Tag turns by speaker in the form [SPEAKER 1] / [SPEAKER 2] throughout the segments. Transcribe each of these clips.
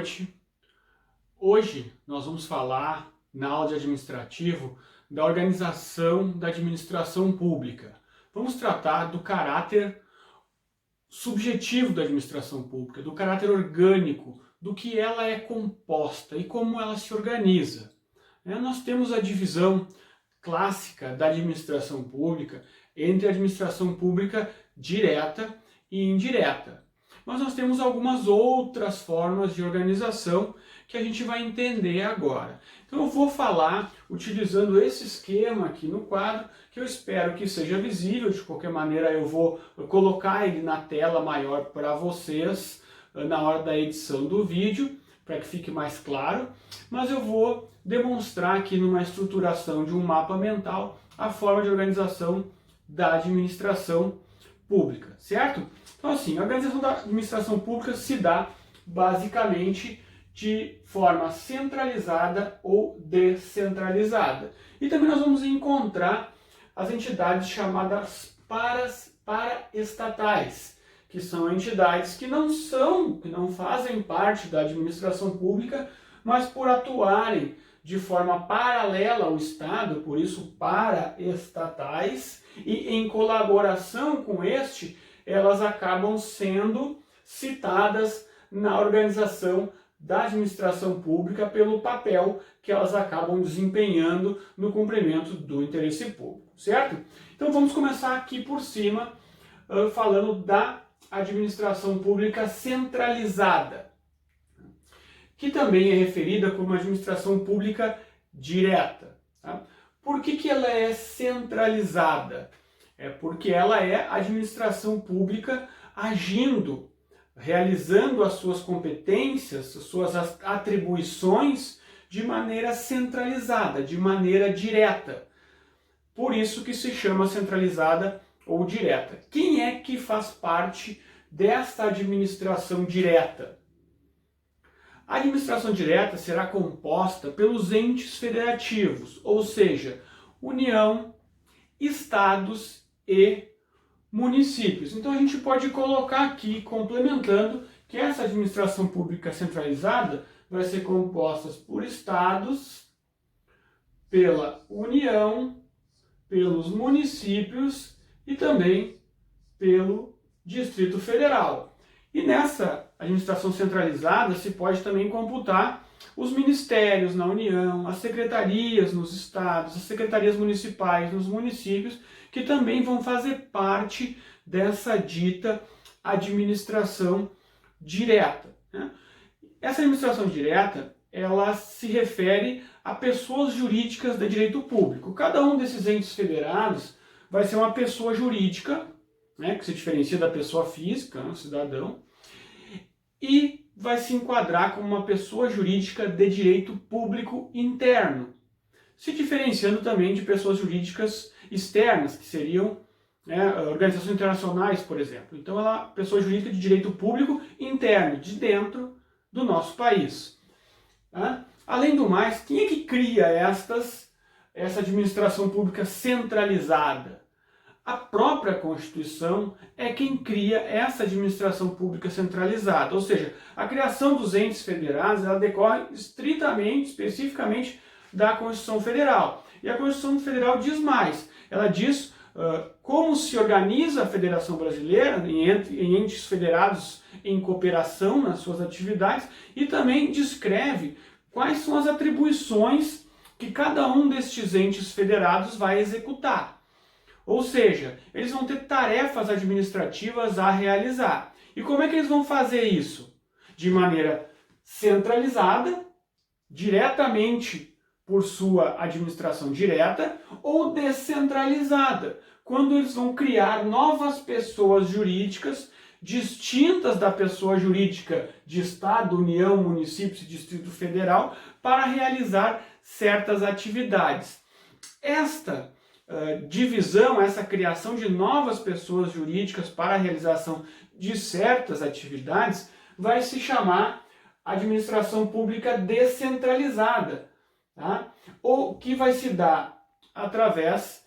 [SPEAKER 1] noite. Hoje nós vamos falar, na aula de administrativo, da organização da administração pública. Vamos tratar do caráter subjetivo da administração pública, do caráter orgânico, do que ela é composta e como ela se organiza. Nós temos a divisão clássica da administração pública entre a administração pública direta e indireta. Mas nós temos algumas outras formas de organização que a gente vai entender agora. Então eu vou falar utilizando esse esquema aqui no quadro, que eu espero que seja visível. De qualquer maneira eu vou colocar ele na tela maior para vocês na hora da edição do vídeo, para que fique mais claro. Mas eu vou demonstrar aqui numa estruturação de um mapa mental a forma de organização da administração pública, certo? Então assim, a organização da administração pública se dá basicamente de forma centralizada ou descentralizada. E também nós vamos encontrar as entidades chamadas paraestatais, que são entidades que não fazem parte da administração pública, mas por atuarem de forma paralela ao Estado, por isso paraestatais, e em colaboração com este, elas acabam sendo citadas na organização da administração pública pelo papel que elas acabam desempenhando no cumprimento do interesse público, certo? Então vamos começar aqui por cima, falando da administração pública centralizada, que também é referida como administração pública direta. Tá? Por que ela é centralizada? É porque ela é a administração pública agindo, realizando as suas competências, as suas atribuições de maneira centralizada, de maneira direta. Por isso que se chama centralizada ou direta. Quem é que faz parte desta administração direta? A administração direta será composta pelos entes federativos, ou seja, União, Estados e municípios. Então a gente pode colocar aqui, complementando, que essa administração pública centralizada vai ser composta por estados, pela União, pelos municípios e também pelo Distrito Federal. E nessa administração centralizada se pode também computar os ministérios na União, as secretarias nos estados, as secretarias municipais nos municípios, que também vão fazer parte dessa dita administração direta. Essa administração direta, ela se refere a pessoas jurídicas de direito público. Cada um desses entes federados vai ser uma pessoa jurídica, que se diferencia da pessoa física, cidadão, e vai se enquadrar como uma pessoa jurídica de direito público interno, se diferenciando também de pessoas jurídicas externas, que seriam organizações internacionais, por exemplo. Então ela é uma pessoa jurídica de direito público interno, de dentro do nosso país. Além do mais, quem é que cria essa administração pública centralizada? A própria Constituição é quem cria essa administração pública centralizada, ou seja, a criação dos entes federados ela decorre estritamente, especificamente da Constituição Federal. E a Constituição Federal diz mais, ela diz como se organiza a Federação Brasileira em entes federados em cooperação nas suas atividades e também descreve quais são as atribuições que cada um destes entes federados vai executar. Ou seja, eles vão ter tarefas administrativas a realizar. E como é que eles vão fazer isso? De maneira centralizada, diretamente por sua administração direta, ou descentralizada, quando eles vão criar novas pessoas jurídicas distintas da pessoa jurídica de Estado, União, municípios e Distrito Federal para realizar certas atividades. Esta divisão, essa criação de novas pessoas jurídicas para a realização de certas atividades vai se chamar administração pública descentralizada, tá? Ou que vai se dar através,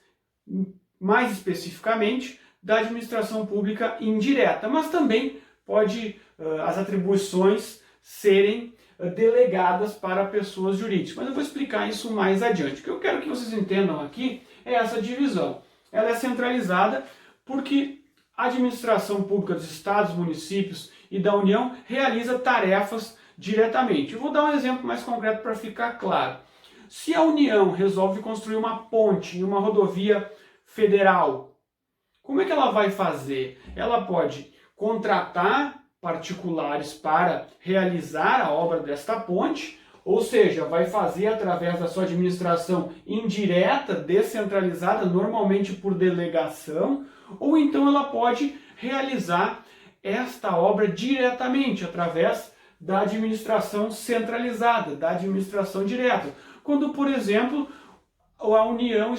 [SPEAKER 1] mais especificamente, da administração pública indireta, mas também pode as atribuições serem delegadas para pessoas jurídicas. Mas eu vou explicar isso mais adiante. O que eu quero que vocês entendam aqui é essa divisão. Ela é centralizada porque a administração pública dos estados, municípios e da União realiza tarefas diretamente. Eu vou dar um exemplo mais concreto para ficar claro. Se a União resolve construir uma ponte em uma rodovia federal, como é que ela vai fazer? Ela pode contratar particulares para realizar a obra desta ponte, ou seja, vai fazer através da sua administração indireta, descentralizada, normalmente por delegação, ou então ela pode realizar esta obra diretamente, através da administração centralizada, da administração direta. Quando, por exemplo, a União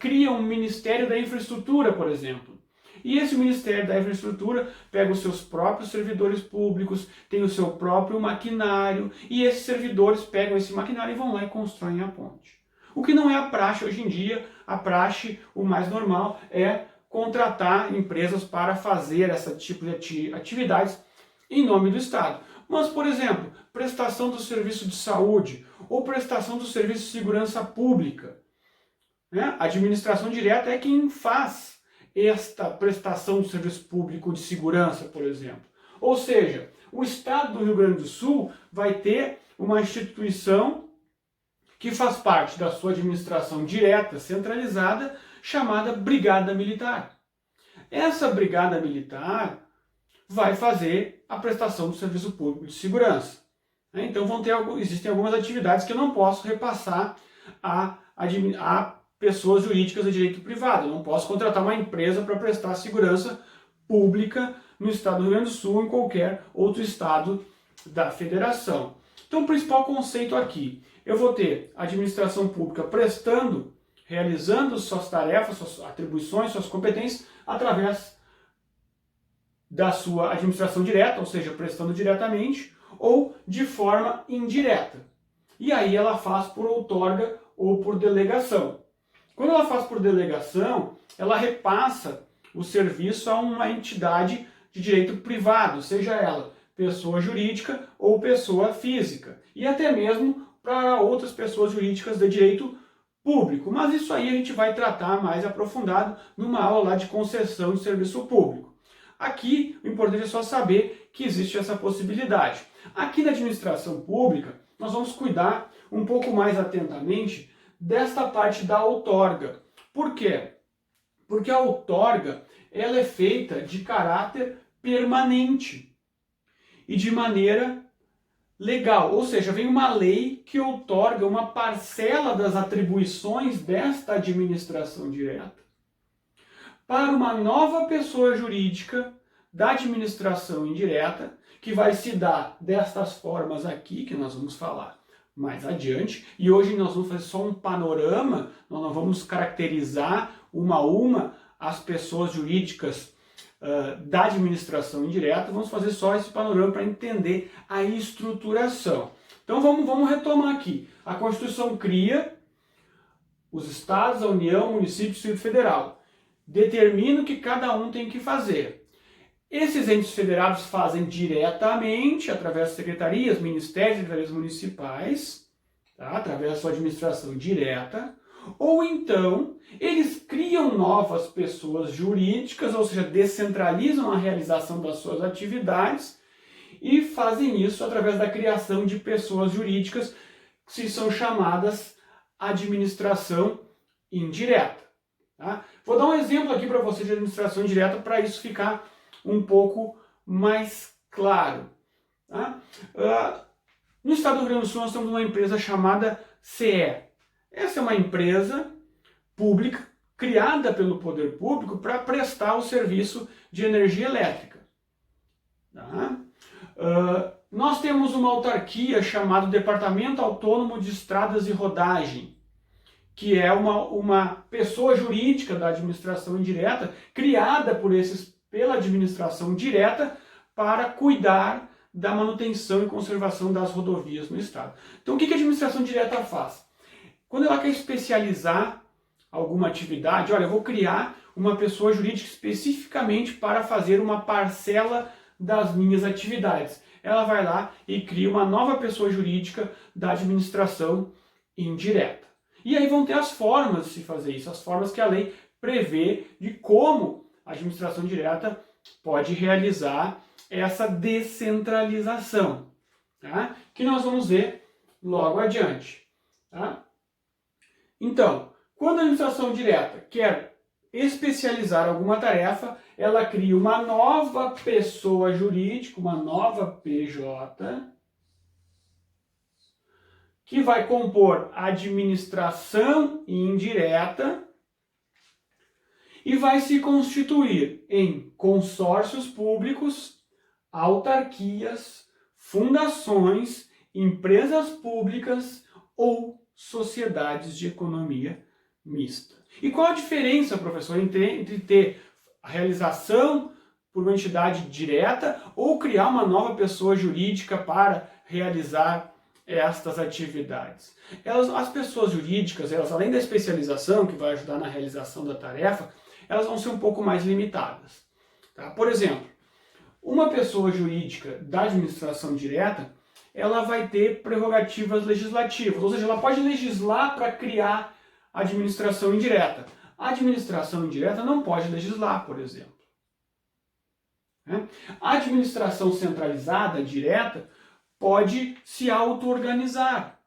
[SPEAKER 1] cria um Ministério da Infraestrutura, por exemplo. E esse Ministério da Infraestrutura pega os seus próprios servidores públicos, tem o seu próprio maquinário, e esses servidores pegam esse maquinário e vão lá e constroem a ponte. O que não é a praxe hoje em dia. A praxe, o mais normal, é contratar empresas para fazer esse tipo de atividades em nome do Estado. Mas, por exemplo, prestação do serviço de saúde ou prestação do serviço de segurança pública, né? A administração direta é quem faz esta prestação do serviço público de segurança, por exemplo. Ou seja, o Estado do Rio Grande do Sul vai ter uma instituição que faz parte da sua administração direta, centralizada, chamada Brigada Militar. Essa Brigada Militar vai fazer a prestação do serviço público de segurança. Então existem algumas atividades que eu não posso repassar a pessoas jurídicas de direito privado. Eu não posso contratar uma empresa para prestar segurança pública no estado do Rio Grande do Sul ou em qualquer outro estado da federação. Então o principal conceito aqui, eu vou ter a administração pública realizando suas tarefas, suas atribuições, suas competências através da sua administração direta, ou seja, prestando diretamente, ou de forma indireta. E aí ela faz por outorga ou por delegação. Quando ela faz por delegação, ela repassa o serviço a uma entidade de direito privado, seja ela pessoa jurídica ou pessoa física, e até mesmo para outras pessoas jurídicas de direito público. Mas isso aí a gente vai tratar mais aprofundado numa aula lá de concessão de serviço público. Aqui, o importante é só saber que existe essa possibilidade. Aqui na administração pública, nós vamos cuidar um pouco mais atentamente desta parte da outorga. Por quê? Porque a outorga ela é feita de caráter permanente e de maneira legal. Ou seja, vem uma lei que outorga uma parcela das atribuições desta administração direta para uma nova pessoa jurídica da administração indireta, que vai se dar destas formas aqui, que nós vamos falar mais adiante. E hoje nós vamos fazer só um panorama, nós não vamos caracterizar uma a uma as pessoas jurídicas da administração indireta, vamos fazer só esse panorama para entender a estruturação. Então vamos retomar aqui. A Constituição cria os estados, a União, o município e o Distrito Federal. Determina o que cada um tem que fazer. Esses entes federados fazem diretamente, através de secretarias, ministérios e secretarias municipais, tá? Através da sua administração direta, ou então eles criam novas pessoas jurídicas, ou seja, descentralizam a realização das suas atividades e fazem isso através da criação de pessoas jurídicas que são chamadas administração indireta. Tá? Vou dar um exemplo aqui para você de administração indireta para isso ficar um pouco mais claro. Tá? No estado do Rio Grande do Sul nós temos uma empresa chamada CE. Essa é uma empresa pública criada pelo poder público para prestar o serviço de energia elétrica. Tá? Nós temos uma autarquia chamada Departamento Autônomo de Estradas e Rodagem, que é uma pessoa jurídica da administração indireta, criada pela administração direta para cuidar da manutenção e conservação das rodovias no estado. Então o que a administração direta faz? Quando ela quer especializar alguma atividade, olha, eu vou criar uma pessoa jurídica especificamente para fazer uma parcela das minhas atividades. ela vai lá e cria uma nova pessoa jurídica da administração indireta. E aí vão ter as formas de se fazer isso, as formas que a lei prevê de como a administração direta pode realizar essa descentralização, tá? Que nós vamos ver logo adiante. Tá? Então, quando a administração direta quer especializar alguma tarefa, ela cria uma nova pessoa jurídica, uma nova PJ, que vai compor a administração indireta e vai se constituir em consórcios públicos, autarquias, fundações, empresas públicas ou sociedades de economia mista. E qual a diferença, professor, entre ter a realização por uma entidade direta ou criar uma nova pessoa jurídica para realizar estas atividades? As pessoas jurídicas, além da especialização, que vai ajudar na realização da tarefa, elas vão ser um pouco mais limitadas. Tá? Por exemplo, uma pessoa jurídica da administração direta, ela vai ter prerrogativas legislativas, ou seja, ela pode legislar para criar a administração indireta. A administração indireta não pode legislar, por exemplo. A administração centralizada, direta, pode se auto-organizar.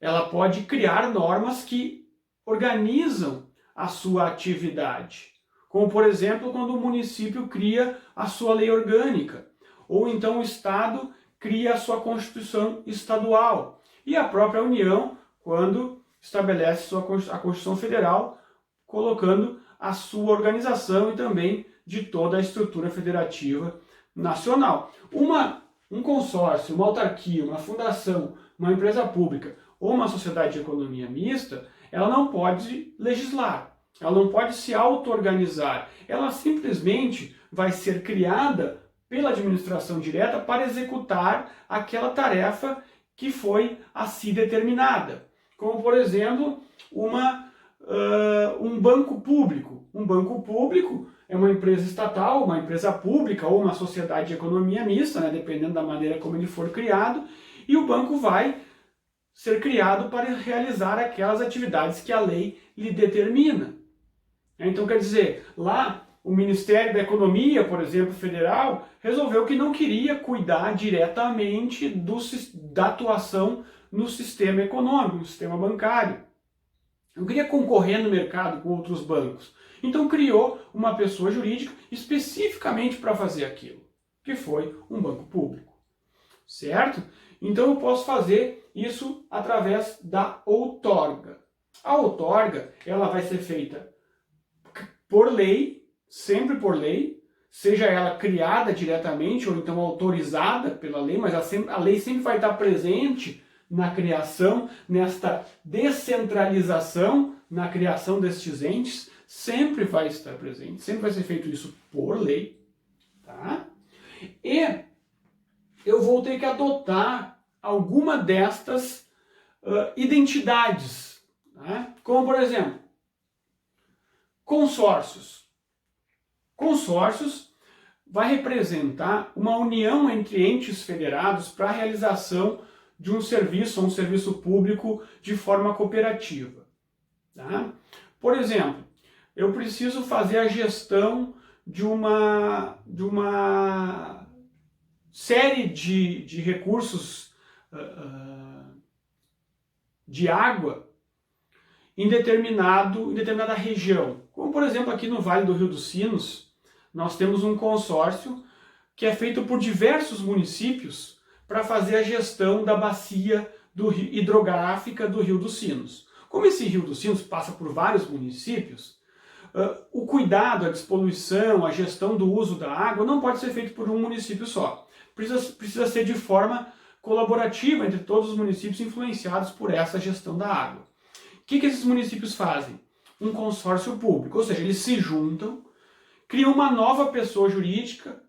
[SPEAKER 1] Ela pode criar normas que organizam a sua atividade. Como, por exemplo, quando o município cria a sua lei orgânica, ou então o Estado cria a sua Constituição estadual, e a própria União, quando estabelece a Constituição Federal, colocando a sua organização e também de toda a estrutura federativa nacional. Um consórcio, uma autarquia, uma fundação, uma empresa pública ou uma sociedade de economia mista, ela não pode legislar, ela não pode se auto-organizar, ela simplesmente vai ser criada pela administração direta para executar aquela tarefa que foi a si determinada. Como, por exemplo, um banco público. Um banco público é uma empresa estatal, uma empresa pública ou uma sociedade de economia mista, né, dependendo da maneira como ele for criado, e o banco vai ser criado para realizar aquelas atividades que a lei lhe determina. Então, quer dizer, lá o Ministério da Economia, por exemplo, federal, resolveu que não queria cuidar diretamente da atuação no sistema econômico, no sistema bancário. Não queria concorrer no mercado com outros bancos. Então criou uma pessoa jurídica especificamente para fazer aquilo, que foi um banco público. Certo? Então eu posso fazer isso através da outorga. A outorga, ela vai ser feita por lei, sempre por lei, seja ela criada diretamente ou então autorizada pela lei, mas a lei sempre vai estar presente na criação, nesta descentralização, na criação destes entes, sempre vai estar presente, sempre vai ser feito isso por lei, tá? E eu vou ter que adotar alguma destas identidades, tá? Como, por exemplo, consórcios. Consórcios vai representar uma união entre entes federados para a realização de um serviço público de forma cooperativa. Tá? Por exemplo, eu preciso fazer a gestão de uma série de recursos de água em determinada região. Como, por exemplo, aqui no Vale do Rio dos Sinos, nós temos um consórcio que é feito por diversos municípios para fazer a gestão da bacia hidrográfica do Rio dos Sinos. Como esse Rio dos Sinos passa por vários municípios, o cuidado, a despoluição, a gestão do uso da água não pode ser feito por um município só. Precisa ser de forma colaborativa entre todos os municípios influenciados por essa gestão da água. O que esses municípios fazem? Um consórcio público, ou seja, eles se juntam, criam uma nova pessoa jurídica,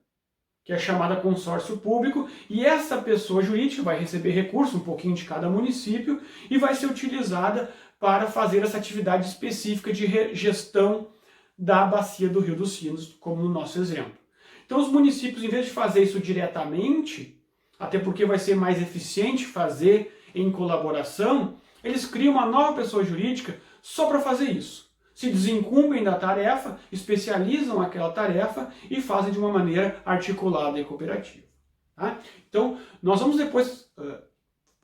[SPEAKER 1] que é chamada consórcio público, e essa pessoa jurídica vai receber recurso, um pouquinho de cada município, e vai ser utilizada para fazer essa atividade específica de gestão da bacia do Rio dos Sinos, como no nosso exemplo. Então os municípios, em vez de fazer isso diretamente, até porque vai ser mais eficiente fazer em colaboração, eles criam uma nova pessoa jurídica só para fazer isso. Se desincumbem da tarefa, especializam aquela tarefa e fazem de uma maneira articulada e cooperativa. Tá? Então, nós vamos depois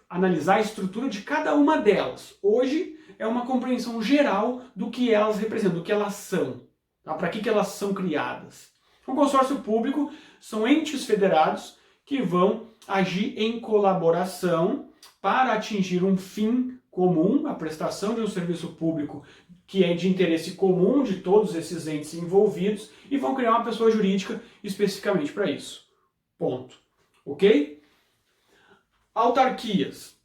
[SPEAKER 1] analisar a estrutura de cada uma delas. Hoje é uma compreensão geral do que elas representam, do que elas são, tá? Para que elas são criadas. Um consórcio público são entes federados que vão agir em colaboração para atingir um fim comum, a prestação de um serviço público que é de interesse comum de todos esses entes envolvidos, e vão criar uma pessoa jurídica especificamente para isso. Ponto. Ok? Autarquias.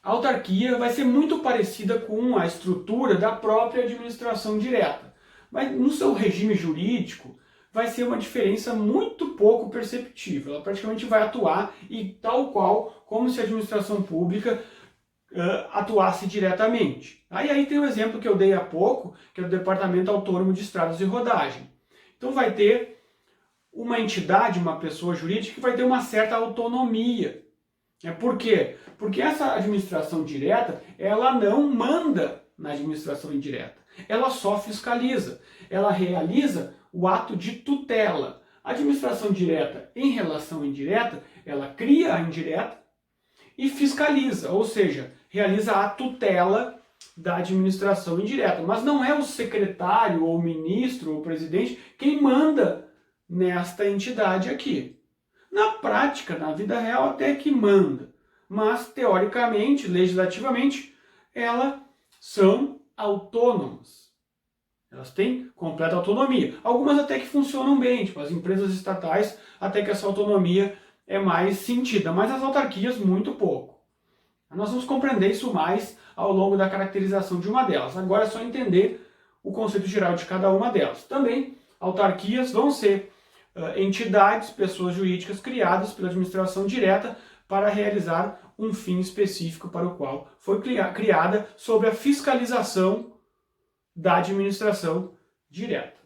[SPEAKER 1] A autarquia vai ser muito parecida com a estrutura da própria administração direta, mas no seu regime jurídico vai ser uma diferença muito pouco perceptível. Ela praticamente vai atuar e tal qual como se a administração pública atuasse diretamente. Aí tem o exemplo que eu dei há pouco, que é o Departamento Autônomo de Estradas e Rodagem. Então vai ter uma entidade, uma pessoa jurídica que vai ter uma certa autonomia. Por quê? Porque essa administração direta, ela não manda na administração indireta. Ela só fiscaliza. Ela realiza o ato de tutela. A administração direta em relação à indireta, ela cria a indireta e fiscaliza, ou seja, realiza a tutela da administração indireta. Mas não é o secretário, ou o ministro, ou o presidente quem manda nesta entidade aqui. Na prática, na vida real, até que manda. Mas, teoricamente, legislativamente, elas são autônomas. Elas têm completa autonomia. Algumas até que funcionam bem, tipo as empresas estatais, até que essa autonomia é mais sentida, mas as autarquias muito pouco. Nós vamos compreender isso mais ao longo da caracterização de uma delas. Agora é só entender o conceito geral de cada uma delas. Também, autarquias vão ser entidades, pessoas jurídicas criadas pela administração direta para realizar um fim específico para o qual foi criada sob a fiscalização da administração direta.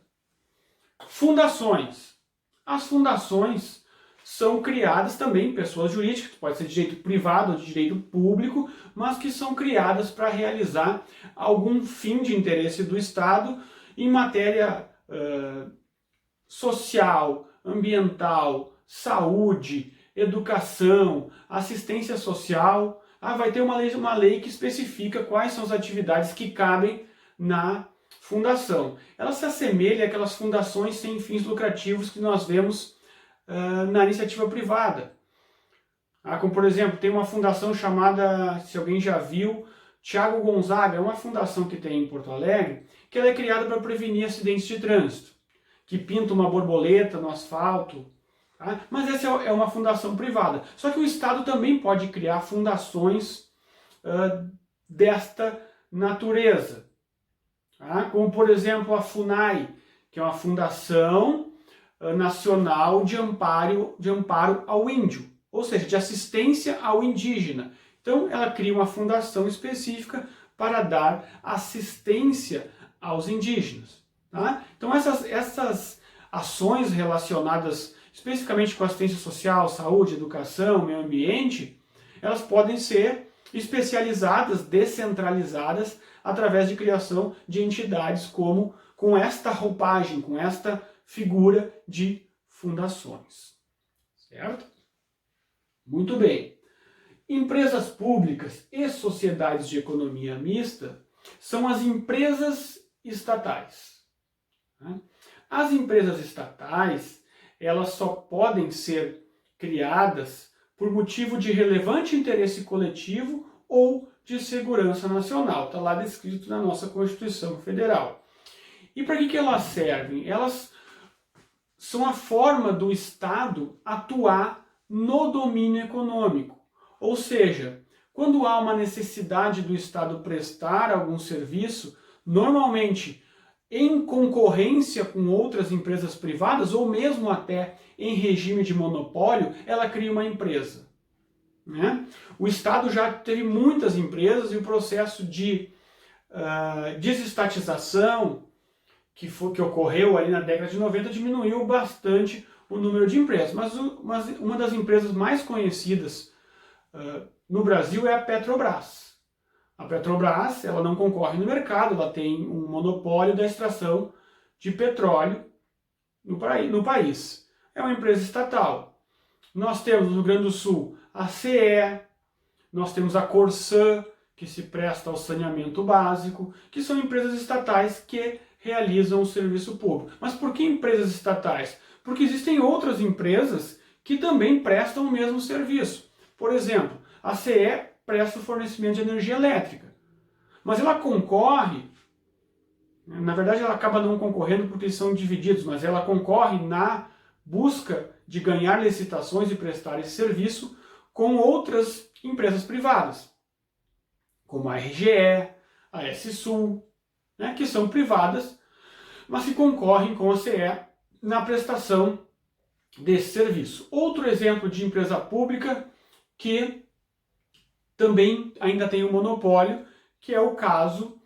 [SPEAKER 1] Fundações. As fundações são criadas também, pessoas jurídicas, pode ser de direito privado ou de direito público, mas que são criadas para realizar algum fim de interesse do Estado em matéria social, ambiental, saúde, educação, assistência social. Vai ter uma lei que especifica quais são as atividades que cabem na fundação. Ela se assemelha àquelas fundações sem fins lucrativos que nós vemos na iniciativa privada. Como, por exemplo, tem uma fundação chamada, se alguém já viu, Thiago Gonzaga, é uma fundação que tem em Porto Alegre, que ela é criada para prevenir acidentes de trânsito, que pinta uma borboleta no asfalto. Tá? Mas essa é uma fundação privada. Só que o Estado também pode criar fundações desta natureza. Tá? Como, por exemplo, a FUNAI, que é uma fundação nacional de amparo ao índio, ou seja, de assistência ao indígena. Então, ela cria uma fundação específica para dar assistência aos indígenas. Tá? Então, essas ações relacionadas especificamente com assistência social, saúde, educação, meio ambiente, elas podem ser especializadas, descentralizadas, através de criação de entidades com esta roupagem, com esta figura de fundações. Certo? Muito bem. Empresas públicas e sociedades de economia mista são as empresas estatais. As empresas estatais, elas só podem ser criadas por motivo de relevante interesse coletivo ou de segurança nacional. Está lá descrito na nossa Constituição Federal. E para que elas servem? Elas são a forma do Estado atuar no domínio econômico. Ou seja, quando há uma necessidade do Estado prestar algum serviço, normalmente em concorrência com outras empresas privadas, ou mesmo até em regime de monopólio, ela cria uma empresa. Né? O Estado já teve muitas empresas e o processo de desestatização que ocorreu ali na década de 90 diminuiu bastante o número de empresas. Mas uma das empresas mais conhecidas no Brasil é a Petrobras. A Petrobras, ela não concorre no mercado, ela tem um monopólio da extração de petróleo no país. É uma empresa estatal. Nós temos no Rio Grande do Sul a CE, nós temos a Corsã, que se presta ao saneamento básico, que são empresas estatais que realizam o serviço público. Mas por que empresas estatais? Porque existem outras empresas que também prestam o mesmo serviço. Por exemplo, a CE presta o fornecimento de energia elétrica, mas ela concorre, na verdade ela acaba não concorrendo porque são divididos, mas ela concorre na busca de ganhar licitações e prestar esse serviço com outras empresas privadas, como a RGE, a S-Sul, né, que são privadas, mas que concorrem com a CE na prestação desse serviço. Outro exemplo de empresa pública que também ainda tem um monopólio, que é o caso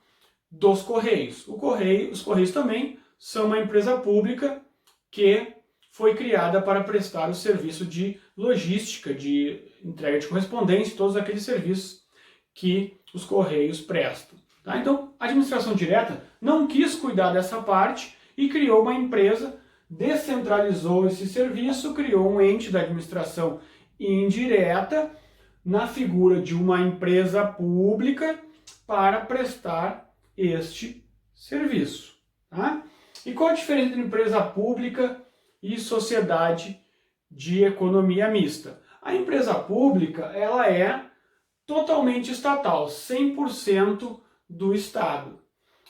[SPEAKER 1] dos Correios. Os Correios também são uma empresa pública que foi criada para prestar o serviço de logística, de entrega de correspondência, todos aqueles serviços que os Correios prestam. Tá? Então, a administração direta não quis cuidar dessa parte e criou uma empresa, descentralizou esse serviço, criou um ente da administração indireta na figura de uma empresa pública para prestar este serviço. Tá? E qual a diferença entre empresa pública e sociedade de economia mista? A empresa pública, ela é totalmente estatal, 100% do Estado.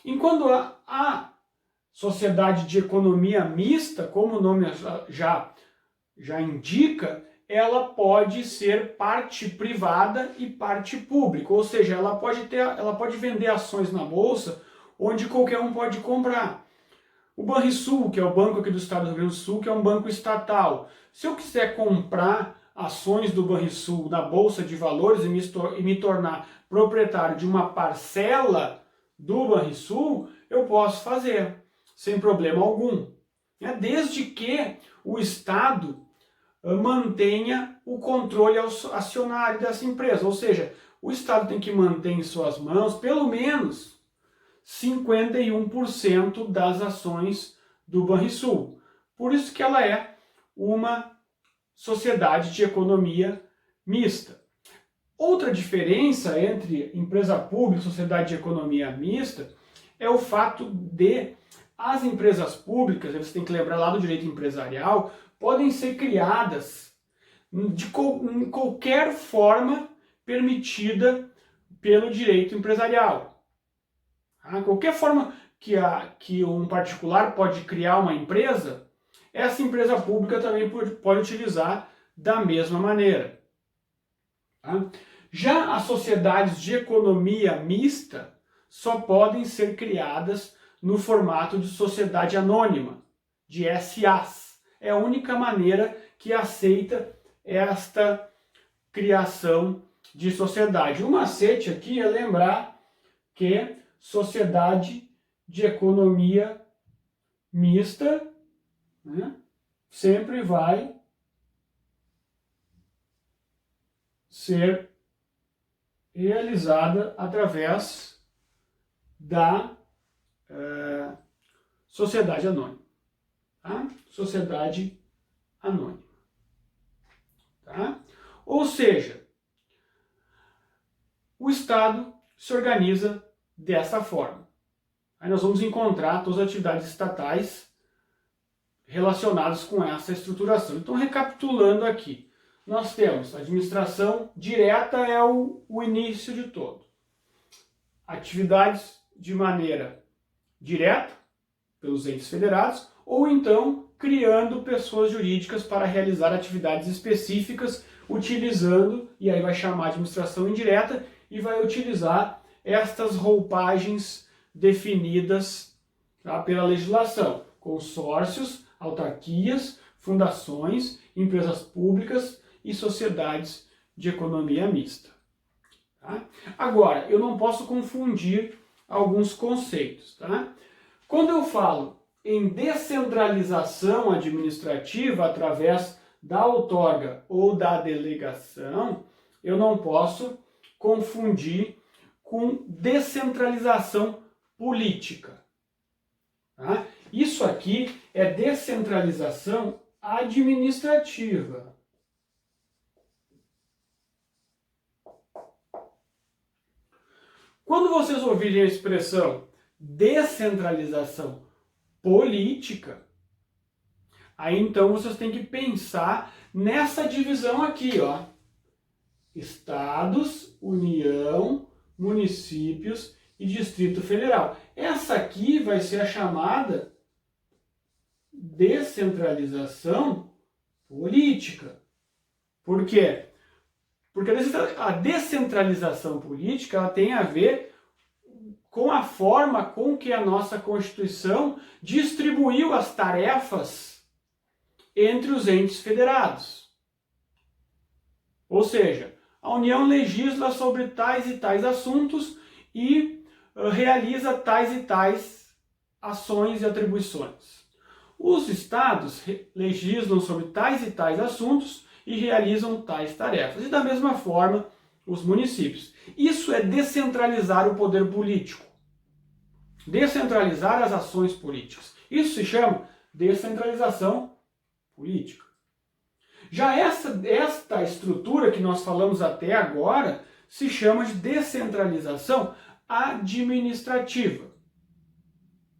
[SPEAKER 1] Enquanto a sociedade de economia mista, como o nome já indica, ela pode ser parte privada e parte pública, ou seja, ela pode vender ações na bolsa onde qualquer um pode comprar. O Banrisul, que é o banco aqui do estado do Rio Grande do Sul, que é um banco estatal, se eu quiser comprar ações do Banrisul na bolsa de valores e me tornar proprietário de uma parcela do Banrisul, eu posso fazer, sem problema algum. Desde que o Estado mantenha o controle acionário dessa empresa, ou seja, o Estado tem que manter em suas mãos pelo menos 51% das ações do Banrisul. Por isso que ela é uma sociedade de economia mista. Outra diferença entre empresa pública e sociedade de economia mista é o fato de as empresas públicas, você tem que lembrar lá do direito empresarial, podem ser criadas em qualquer forma permitida pelo direito empresarial. Qualquer forma que um particular pode criar uma empresa, essa empresa pública também pode utilizar da mesma maneira. Já as sociedades de economia mista só podem ser criadas no formato de sociedade anônima, de SAs. É a única maneira que aceita esta criação de sociedade. O macete aqui é lembrar que sociedade de economia mista, né, sempre vai ser realizada através da sociedade anônima. Tá? Sociedade anônima. Tá? Ou seja, o Estado se organiza dessa forma. Aí nós vamos encontrar todas as atividades estatais relacionadas com essa estruturação. Então, recapitulando aqui, nós temos a administração direta é o início de todo. Atividades de maneira direta, pelos entes federados, ou então criando pessoas jurídicas para realizar atividades específicas, utilizando, e aí vai chamar de administração indireta, e vai utilizar estas roupagens definidas, tá, pela legislação: consórcios, autarquias, fundações, empresas públicas e sociedades de economia mista. Tá? Agora, eu não posso confundir alguns conceitos. Tá? Quando eu falo em descentralização administrativa através da outorga ou da delegação, eu não posso confundir com descentralização política. Tá? Isso aqui é descentralização administrativa. Quando vocês ouvirem a expressão descentralização política, aí então vocês têm que pensar nessa divisão aqui, ó. Estados, União, municípios e Distrito Federal. Essa aqui vai ser a chamada descentralização política. Por quê? Porque a descentralização política ela tem a ver com a forma com que a nossa Constituição distribuiu as tarefas entre os entes federados. Ou seja, a União legisla sobre tais e tais assuntos e realiza tais e tais ações e atribuições. Os estados legislam sobre tais e tais assuntos e realizam tais tarefas. E da mesma forma, os municípios. Isso é descentralizar o poder político. Descentralizar as ações políticas. Isso se chama descentralização política. Já esta estrutura que nós falamos até agora se chama de descentralização administrativa.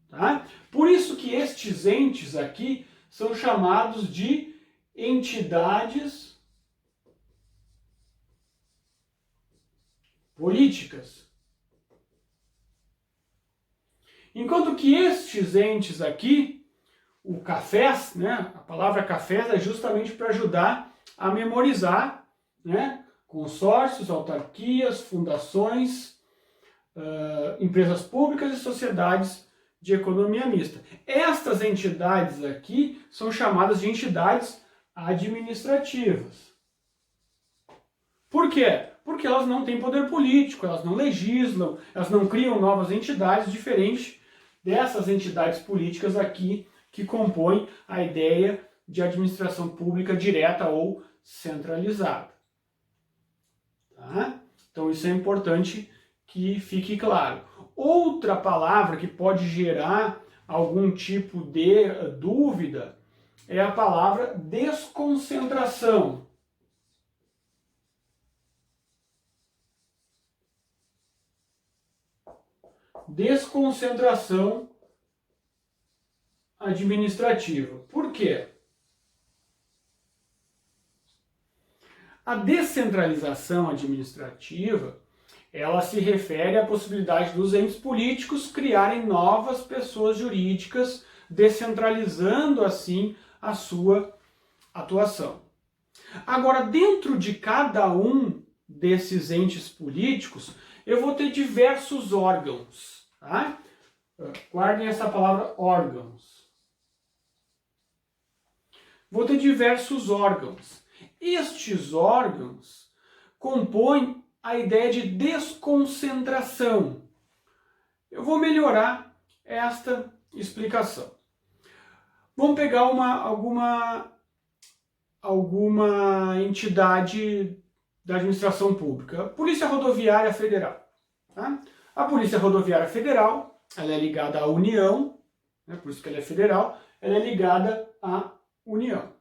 [SPEAKER 1] Tá? Por isso que estes entes aqui são chamados de entidades políticas. Enquanto que estes entes aqui, o CAFES, né, a palavra CAFES é justamente para ajudar a memorizar, né, consórcios, autarquias, fundações, empresas públicas e sociedades de economia mista. Estas entidades aqui são chamadas de entidades administrativas. Por quê? Porque elas não têm poder político, elas não legislam, elas não criam novas entidades, diferente dessas entidades políticas aqui que compõem a ideia de administração pública direta ou centralizada. Tá? Então isso é importante que fique claro. Outra palavra que pode gerar algum tipo de dúvida é a palavra desconcentração. Desconcentração administrativa. Por quê? A descentralização administrativa, ela se refere à possibilidade dos entes políticos criarem novas pessoas jurídicas, descentralizando assim a sua atuação. Agora, dentro de cada um desses entes políticos, eu vou ter diversos órgãos. Tá? Guardem essa palavra órgãos. Vou ter diversos órgãos. Estes órgãos compõem a ideia de desconcentração. Eu vou melhorar esta explicação. Vamos pegar alguma entidade da administração pública. Polícia Rodoviária Federal. Tá? A Polícia Rodoviária Federal, ela é ligada à União, né, por isso que ela é federal, ela é ligada à União.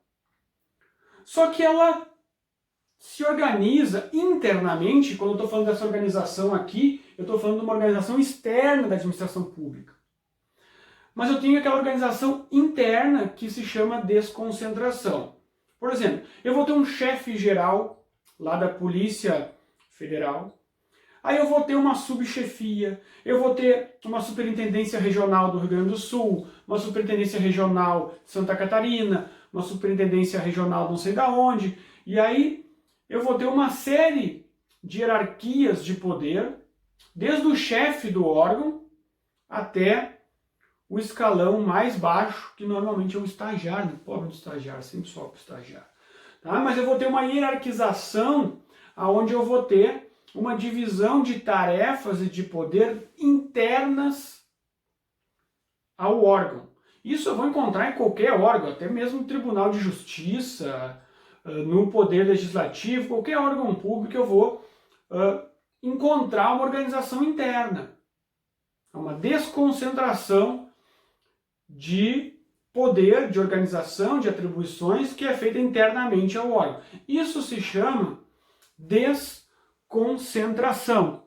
[SPEAKER 1] Só que ela se organiza internamente, quando eu estou falando dessa organização aqui, eu estou falando de uma organização externa da administração pública. Mas eu tenho aquela organização interna que se chama desconcentração. Por exemplo, eu vou ter um chefe geral lá da Polícia Federal, aí eu vou ter uma subchefia, eu vou ter uma superintendência regional do Rio Grande do Sul, uma superintendência regional de Santa Catarina, uma superintendência regional não sei da onde, e aí eu vou ter uma série de hierarquias de poder, desde o chefe do órgão até o escalão mais baixo, que normalmente é o estagiário, pobre do estagiário, sempre só para o estagiário. Tá? Mas eu vou ter uma hierarquização onde eu vou ter uma divisão de tarefas e de poder internas ao órgão. Isso eu vou encontrar em qualquer órgão, até mesmo no Tribunal de Justiça, no Poder Legislativo, qualquer órgão público eu vou encontrar uma organização interna. Uma desconcentração de poder, de organização, de atribuições que é feita internamente ao órgão. Isso se chama desconcentração.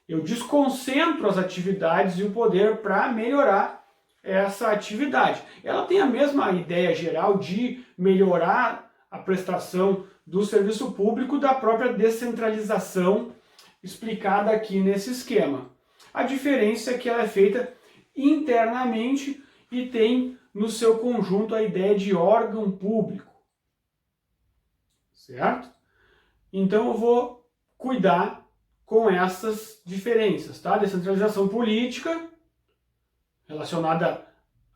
[SPEAKER 1] Eu desconcentro as atividades e o poder para melhorar essa atividade. Ela tem a mesma ideia geral de melhorar a prestação do serviço público da própria descentralização explicada aqui nesse esquema. A diferença é que ela é feita internamente e tem no seu conjunto a ideia de órgão público. Certo? Então eu vou cuidar com essas diferenças, tá? Descentralização política, relacionada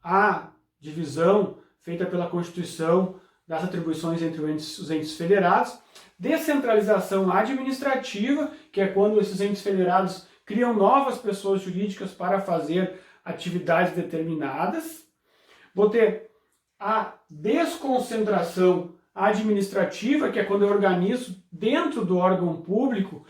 [SPEAKER 1] à divisão feita pela Constituição das atribuições entre os entes federados. Descentralização administrativa, que é quando esses entes federados criam novas pessoas jurídicas para fazer atividades determinadas. Vou ter a desconcentração administrativa, que é quando eu organizo dentro do órgão público,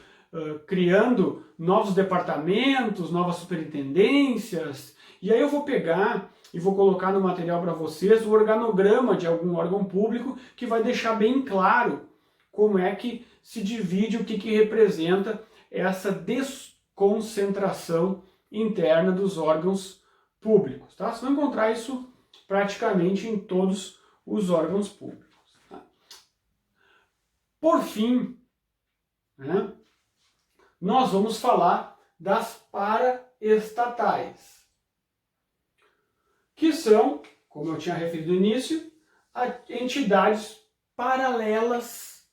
[SPEAKER 1] criando novos departamentos, novas superintendências, e aí eu vou pegar e vou colocar no material para vocês o organograma de algum órgão público que vai deixar bem claro como é que se divide, o que representa essa desconcentração interna dos órgãos públicos. Tá? Você vai encontrar isso praticamente em todos os órgãos públicos. Tá? Por fim, né, nós vamos falar das paraestatais, que são, como eu tinha referido no início, entidades paralelas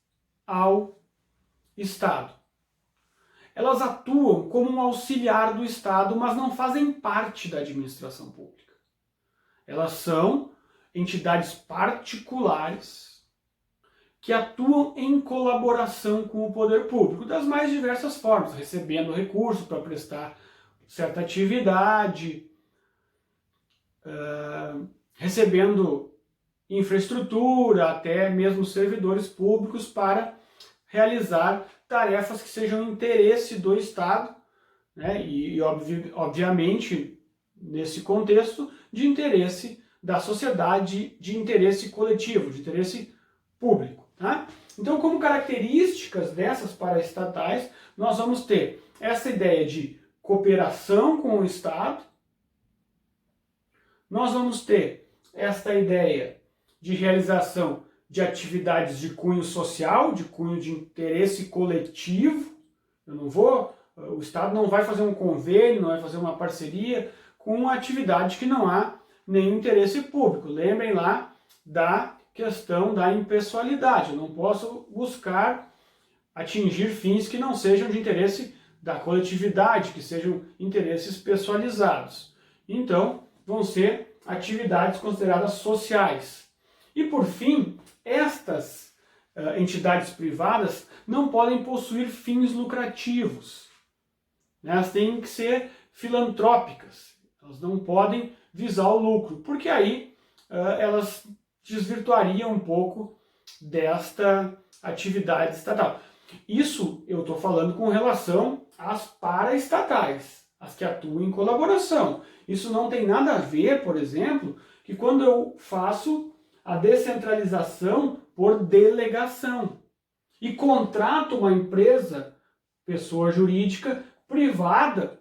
[SPEAKER 1] ao Estado. Elas atuam como um auxiliar do Estado, mas não fazem parte da administração pública. Elas são entidades particulares que atuam em colaboração com o poder público, das mais diversas formas, recebendo recursos para prestar certa atividade, recebendo infraestrutura, até mesmo servidores públicos para realizar tarefas que sejam interesse do Estado, né? E obviamente, nesse contexto, de interesse da sociedade, de interesse coletivo, de interesse público. Tá? Então, como características dessas paraestatais, nós vamos ter essa ideia de cooperação com o Estado, nós vamos ter esta ideia de realização de atividades de cunho social, de cunho de interesse coletivo. O Estado não vai fazer um convênio, não vai fazer uma parceria com uma atividade que não há nenhum interesse público. Lembrem lá da questão da impessoalidade. Eu não posso buscar atingir fins que não sejam de interesse da coletividade, que sejam interesses pessoalizados. Então, vão ser atividades consideradas sociais. E, por fim, estas entidades privadas não podem possuir fins lucrativos. Elas têm que ser filantrópicas. Elas não podem visar o lucro, porque aí elas desvirtuariam um pouco desta atividade estatal. Isso eu estou falando com relação às paraestatais, as que atuam em colaboração. Isso não tem nada a ver, por exemplo, que quando eu faço a descentralização por delegação e contrato uma empresa, pessoa jurídica, privada,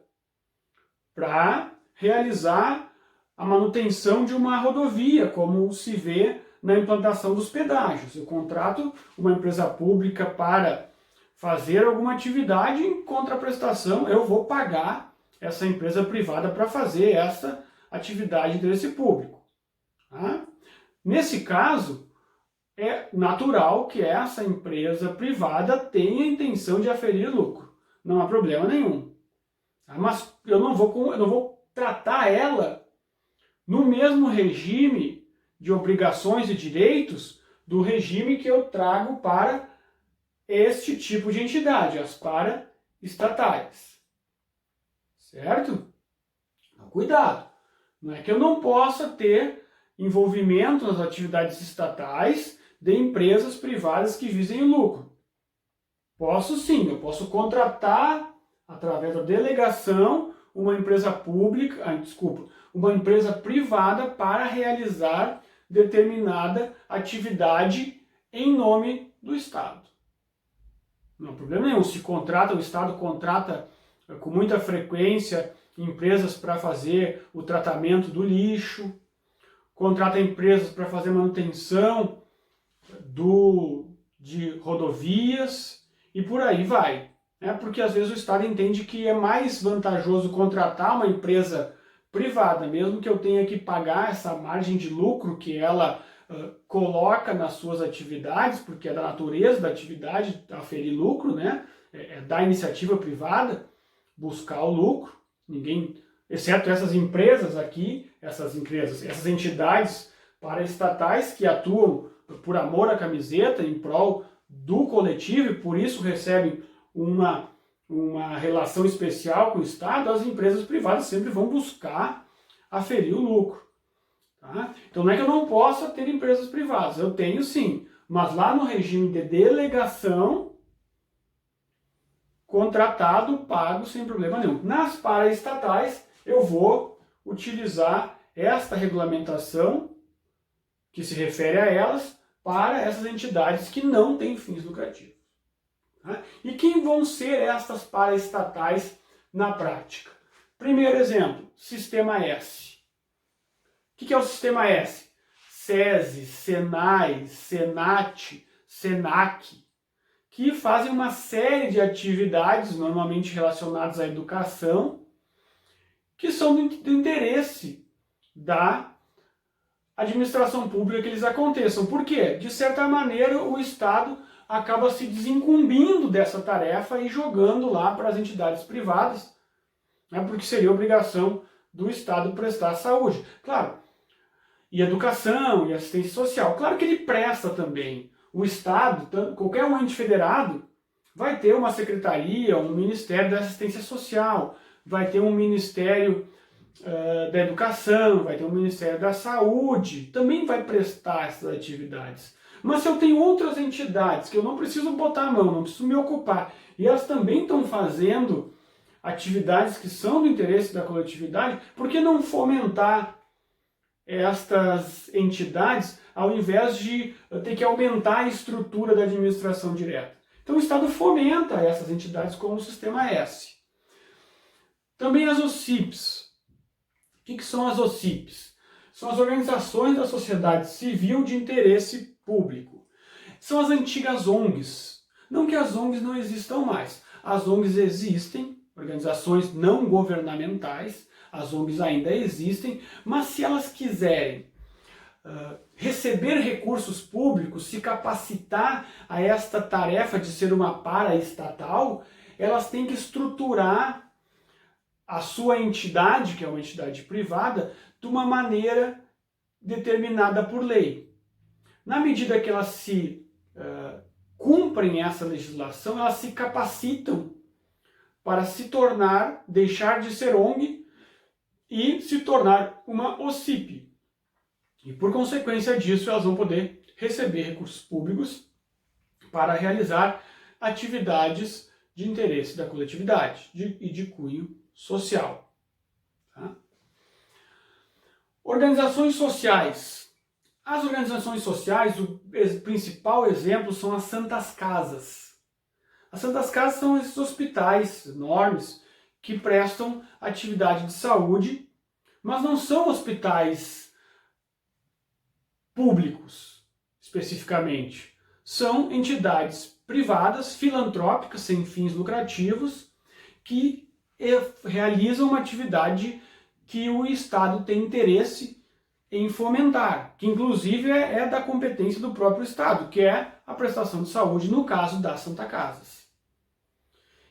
[SPEAKER 1] para realizar a manutenção de uma rodovia, como se vê na implantação dos pedágios. Eu contrato uma empresa pública para fazer alguma atividade, em contraprestação eu vou pagar essa empresa privada para fazer essa atividade de interesse público. Tá? Nesse caso, é natural que essa empresa privada tenha a intenção de aferir lucro. Não há problema nenhum. Tá? Mas eu não vou tratar ela no mesmo regime de obrigações e direitos do regime que eu trago para este tipo de entidade, as paraestatais. Certo? Então, cuidado. Não é que eu não possa ter envolvimento nas atividades estatais de empresas privadas que visem o lucro. Posso sim, eu posso contratar, através da delegação, uma empresa pública, uma empresa privada para realizar determinada atividade em nome do Estado. Não há problema nenhum. Se contrata, o Estado contrata com muita frequência empresas para fazer o tratamento do lixo, contrata empresas para fazer manutenção de rodovias e por aí vai. Porque às vezes o Estado entende que é mais vantajoso contratar uma empresa privada, mesmo que eu tenha que pagar essa margem de lucro que ela coloca nas suas atividades, porque é da natureza da atividade aferir lucro, né? É da iniciativa privada buscar o lucro. Ninguém, exceto essas empresas aqui, essas entidades paraestatais que atuam por amor à camiseta, em prol do coletivo e por isso recebem uma relação especial com o Estado, as empresas privadas sempre vão buscar aferir o lucro. Tá? Então não é que eu não possa ter empresas privadas, eu tenho sim, mas lá no regime de delegação, contratado, pago sem problema nenhum. Nas paraestatais, eu vou utilizar esta regulamentação que se refere a elas para essas entidades que não têm fins lucrativos. Tá? E quem vão ser estas paraestatais na prática? Primeiro exemplo, Sistema S. O que é o Sistema S? SESI, SENAI, SENAT, SENAC, que fazem uma série de atividades, normalmente relacionadas à educação, que são do interesse da administração pública que eles aconteçam. Por quê? De certa maneira, o Estado acaba se desincumbindo dessa tarefa e jogando lá para as entidades privadas, porque seria obrigação do Estado prestar saúde. Claro, e educação, e assistência social. Claro que ele presta também. O Estado, qualquer um ente federado, vai ter uma secretaria, um Ministério da Assistência Social, vai ter um Ministério da Educação, vai ter um Ministério da Saúde, também vai prestar essas atividades. Mas se eu tenho outras entidades que eu não preciso botar a mão, não preciso me ocupar, e elas também estão fazendo atividades que são do interesse da coletividade, por que não fomentar estas entidades ao invés de ter que aumentar a estrutura da administração direta? Então o Estado fomenta essas entidades como o Sistema S. Também as OCIPs. O que são as OCIPs? São as organizações da sociedade civil de interesse público. São as antigas ONGs. Não que as ONGs não existam mais. As ONGs existem, organizações não governamentais, as ONGs ainda existem, mas se elas quiserem receber recursos públicos, se capacitar a esta tarefa de ser uma paraestatal, elas têm que estruturar a sua entidade, que é uma entidade privada, de uma maneira determinada por lei. Na medida que elas se cumprem essa legislação, elas se capacitam para se tornar, deixar de ser ONG e se tornar uma OCIP. E por consequência disso, elas vão poder receber recursos públicos para realizar atividades de interesse da coletividade e de cunho social. Tá? Organizações sociais. As organizações sociais, o principal exemplo são as Santas Casas. As Santas Casas são esses hospitais enormes que prestam atividade de saúde, mas não são hospitais públicos, especificamente. São entidades privadas, filantrópicas, sem fins lucrativos, que realizam uma atividade que o Estado tem interesse em fomentar, que inclusive é da competência do próprio Estado, que é a prestação de saúde no caso das Santas Casas.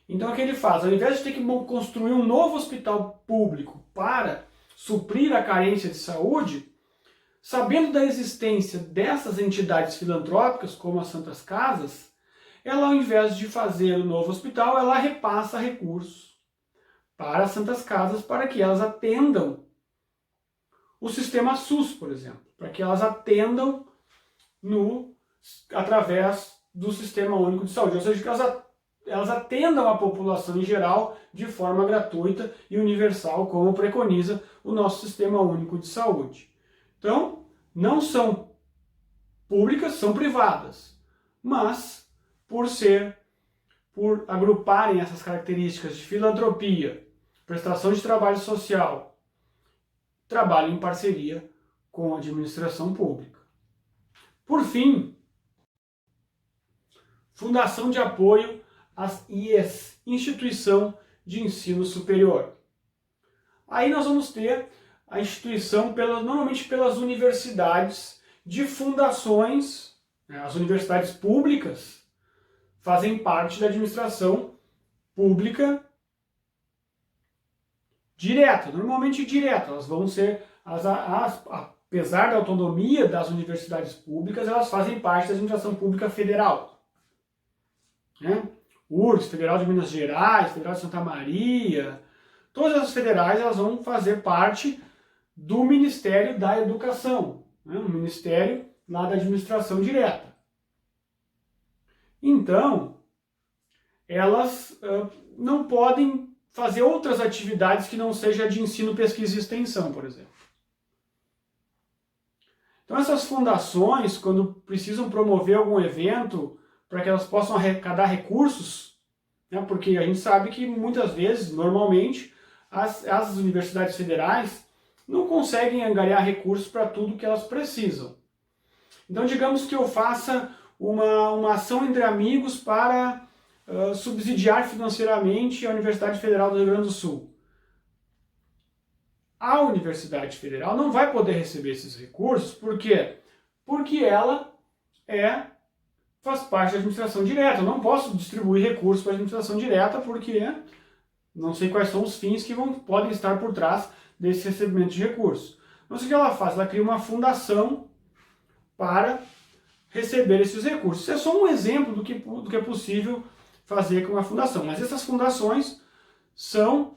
[SPEAKER 1] Então o que ele faz? Ao invés de ter que construir um novo hospital público para suprir a carência de saúde, sabendo da existência dessas entidades filantrópicas, como as Santas Casas, ela, ao invés de fazer o novo hospital, ela repassa recursos para as Santas Casas para que elas atendam o sistema SUS, por exemplo, para que elas atendam através do Sistema Único de Saúde, ou seja, que elas atendam a população em geral de forma gratuita e universal, como preconiza o nosso Sistema Único de Saúde. Então, não são públicas, são privadas, mas por agruparem essas características de filantropia, prestação de trabalho social, trabalho em parceria com a administração pública. Por fim, Fundação de Apoio às IES, Instituição de Ensino Superior. Aí nós vamos ter a instituição, normalmente pelas universidades, de fundações, né? As universidades públicas fazem parte da administração pública direta, normalmente direta. Elas vão ser, apesar da autonomia das universidades públicas, elas fazem parte da administração pública federal. Né? URGS, Federal de Minas Gerais, Federal de Santa Maria, todas as federais elas vão fazer parte do Ministério da Educação, né? O Ministério lá da administração direta. Então, elas não podem fazer outras atividades que não seja de ensino, pesquisa e extensão, por exemplo. Então essas fundações, quando precisam promover algum evento para que elas possam arrecadar recursos, né, porque a gente sabe que muitas vezes, normalmente, as universidades federais não conseguem angariar recursos para tudo que elas precisam. Então digamos que eu faça uma ação entre amigos para subsidiar financeiramente a Universidade Federal do Rio Grande do Sul. A Universidade Federal não vai poder receber esses recursos, por quê? Porque ela faz parte da administração direta. Eu não posso distribuir recursos para a administração direta porque não sei quais são os fins que podem estar por trás desse recebimento de recursos. Mas o que ela faz? Ela cria uma fundação para receber esses recursos. Isso é só um exemplo do que é possível fazer com uma fundação. Mas essas fundações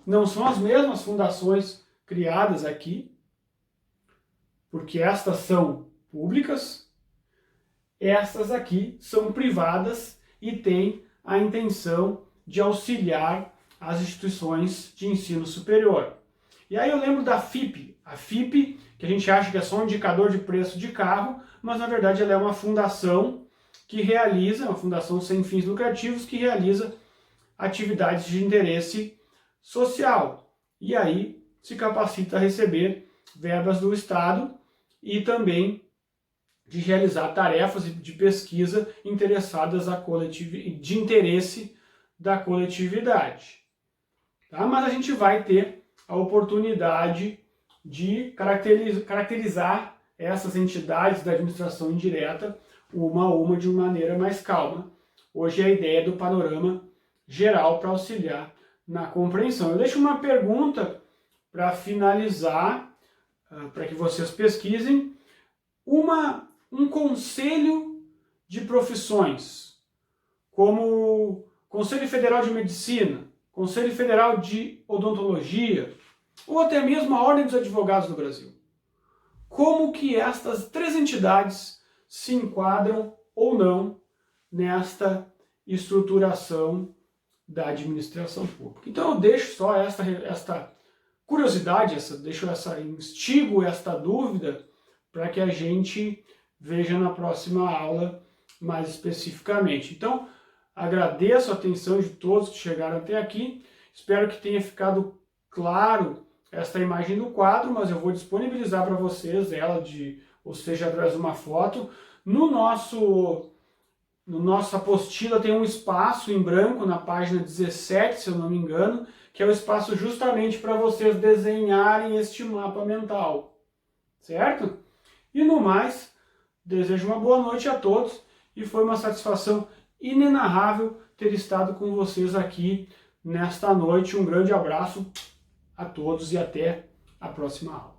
[SPEAKER 1] não são as mesmas fundações criadas aqui, porque estas são públicas, essas aqui são privadas e têm a intenção de auxiliar as instituições de ensino superior. E aí eu lembro da FIP. A FIP, que a gente acha que é só um indicador de preço de carro, mas na verdade ela é uma fundação uma fundação sem fins lucrativos, que realiza atividades de interesse social. E aí se capacita a receber verbas do Estado e também de realizar tarefas de pesquisa interessadas de interesse da coletividade. Tá? Mas a gente vai ter a oportunidade de caracterizar essas entidades da administração indireta uma a uma de uma maneira mais calma. Hoje é a ideia do panorama geral para auxiliar na compreensão. Eu deixo uma pergunta para finalizar, para que vocês pesquisem, um conselho de profissões, como Conselho Federal de Medicina, Conselho Federal de Odontologia, ou até mesmo a Ordem dos Advogados do Brasil. Como que estas três entidades se enquadram ou não nesta estruturação da administração pública. Então eu deixo só esta curiosidade, instigo esta dúvida para que a gente veja na próxima aula mais especificamente. Então, agradeço a atenção de todos que chegaram até aqui, espero que tenha ficado claro esta imagem do quadro, mas eu vou disponibilizar para vocês ela, ou seja, através de uma foto. No nossa apostila tem um espaço em branco na página 17, se eu não me engano, que é o espaço justamente para vocês desenharem este mapa mental, certo? E no mais, desejo uma boa noite a todos e foi uma satisfação inenarrável ter estado com vocês aqui nesta noite. Um grande abraço a todos e até a próxima aula.